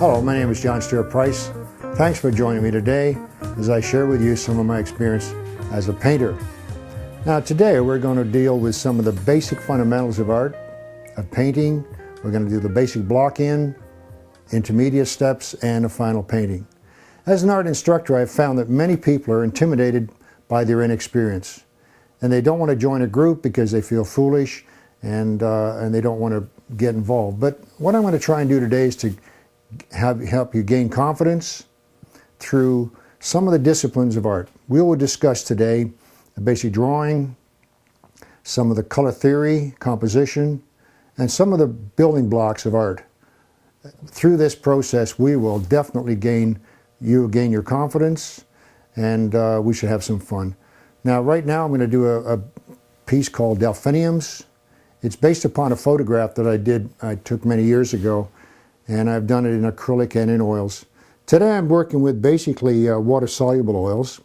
Hello, my name is Stuart Pryce. Thanks for joining me today as I share with you some of my experience as a painter. Now today we're going to deal with some of the basic fundamentals of art, of painting. We're going to do the basic block-in, intermediate steps, and a final painting. As an art instructor, I've found that many people are intimidated by their inexperience. And they don't want to join a group because they feel foolish and they don't want to get involved. But what I'm going to try and do today is to help you gain confidence through some of the disciplines of art. We will discuss today the basic drawing, some of the color theory, composition, and some of the building blocks of art. Through this process, we will definitely gain your confidence, and we should have some fun. Now, right now, I'm going to do a piece called Delphiniums. It's based upon a photograph that I took many years ago, and I've done it in acrylic and in oils. Today I'm working with basically water-soluble oils.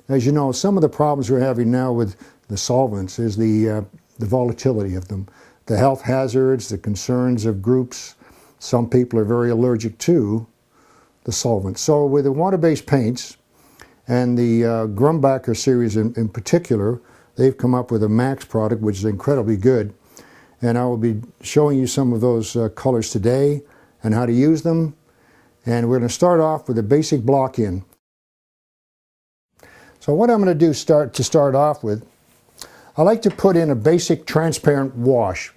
As you know, some of the problems we're having now with the solvents is the volatility of them, the health hazards, the concerns of groups. Some people are very allergic to the solvents. So with the water-based paints, and the Grumbacher series in particular, they've come up with a Max product which is incredibly good. And I will be showing you some of those colors today and how to use them. And we're going to start off with a basic block-in. So what I'm going to do to start off with, I like to put in a basic transparent wash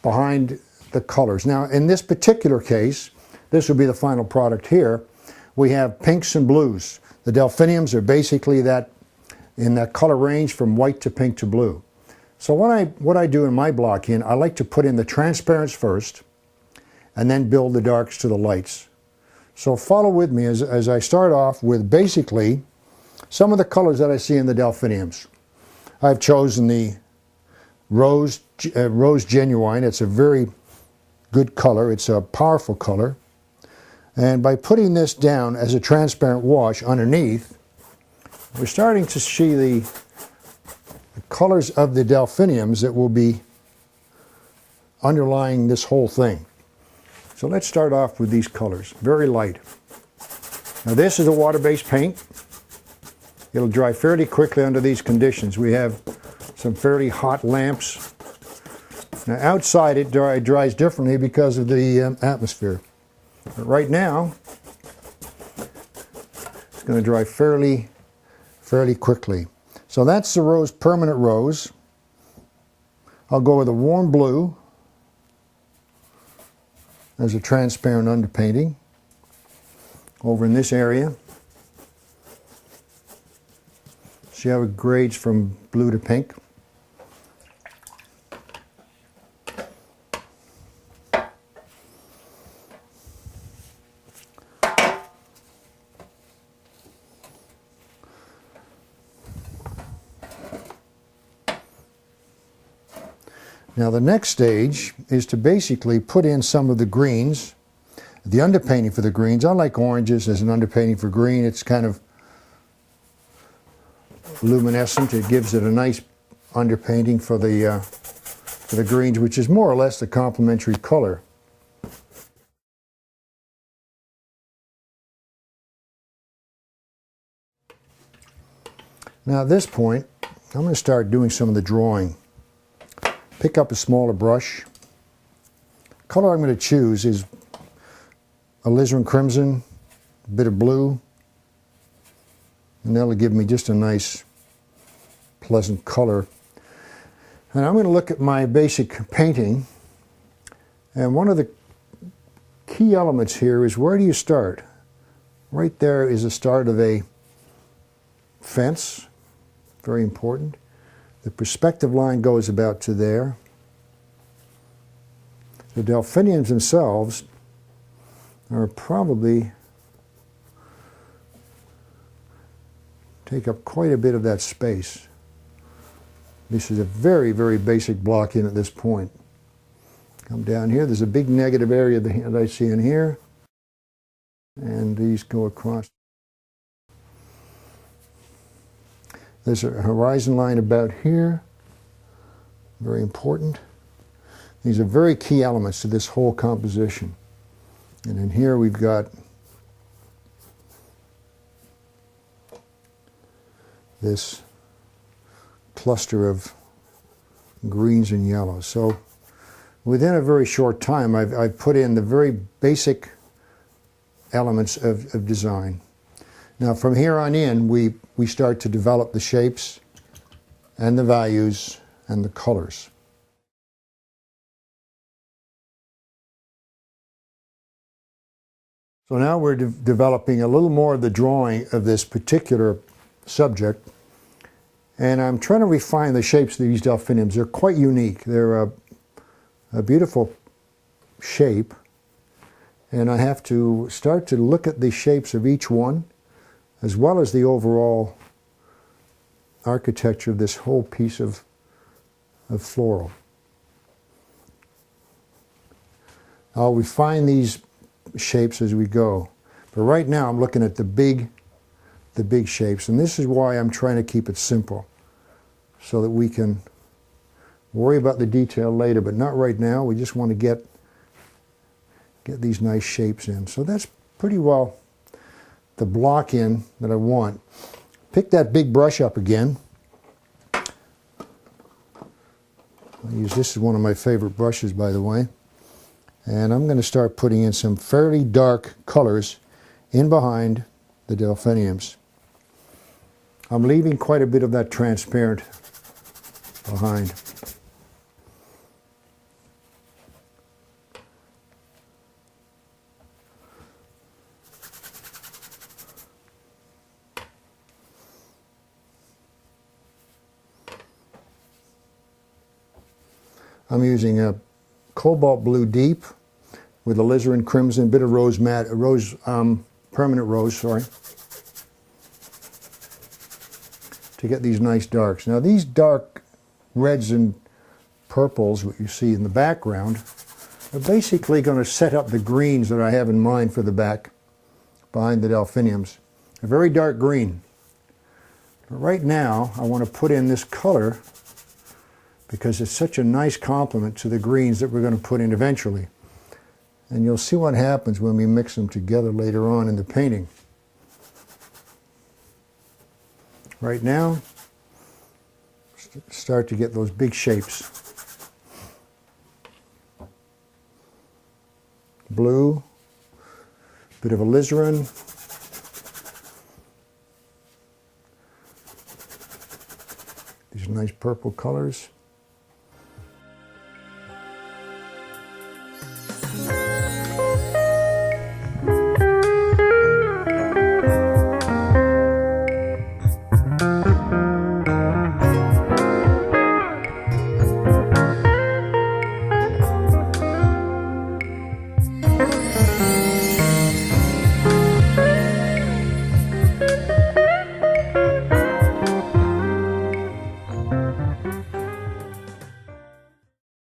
behind the colors. Now in this particular case, this will be the final product here, we have pinks and blues. The Delphiniums are basically in that color range from white to pink to blue. So what I do in my block-in, I like to put in the transparents first and then build the darks to the lights. So follow with me as I start off with basically some of the colors that I see in the Delphiniums. I've chosen the Rose Genuine. It's a very good color. It's a powerful color. And by putting this down as a transparent wash underneath, we're starting to see the colors of the Delphiniums that will be underlying this whole thing. So let's start off with these colors, very light. Now this is a water-based paint. It'll dry fairly quickly under these conditions. We have some fairly hot lamps. Now outside it dries differently because of the atmosphere. But right now, it's going to dry fairly quickly. So that's the rose, permanent rose. I'll go with a warm blue as a transparent underpainting over in this area. See how it grades from blue to pink. Now the next stage is to basically put in some of the greens, the underpainting for the greens. I like oranges as an underpainting for green. It's kind of luminescent. It gives it a nice underpainting for the greens, which is more or less the complementary color. Now at this point, I'm going to start doing some of the drawing. Pick up a smaller brush. The color I'm going to choose is alizarin crimson, a bit of blue, and that'll give me just a nice, pleasant color. And I'm going to look at my basic painting, and one of the key elements here is where do you start? Right there is the start of a fence, very important. The perspective line goes about to there. The Delphiniums themselves are probably take up quite a bit of that space. This is a very, very basic block-in at this point. Come down here, there's a big negative area that I see in here, and these go across. There's a horizon line about here, very important. These are very key elements to this whole composition. And in here we've got this cluster of greens and yellows. So within a very short time, I've put in the very basic elements of design. Now from here on in, we start to develop the shapes and the values and the colors. So now we're developing a little more of the drawing of this particular subject, and I'm trying to refine the shapes of these delphiniums. They're quite unique. They're a beautiful shape, and I have to start to look at the shapes of each one as well as the overall architecture of this whole piece of floral. I'll refine these shapes as we go, but right now I'm looking at the big shapes, and this is why I'm trying to keep it simple so that we can worry about the detail later, but not right now. We just want to get these nice shapes in. So that's pretty well the block in that I want. Pick that big brush up again. I'll use this as one of my favorite brushes, by the way. And I'm going to start putting in some fairly dark colors in behind the delphiniums. I'm leaving quite a bit of that transparent behind. I'm using a cobalt blue deep with alizarin crimson, bit of permanent rose, sorry, to get these nice darks. Now these dark reds and purples, what you see in the background, are basically going to set up the greens that I have in mind for the back behind the delphiniums. A very dark green. But right now I want to put in this color because it's such a nice complement to the greens that we're going to put in eventually. And you'll see what happens when we mix them together later on in the painting. Right now, start to get those big shapes. Blue, bit of alizarin, these nice purple colors.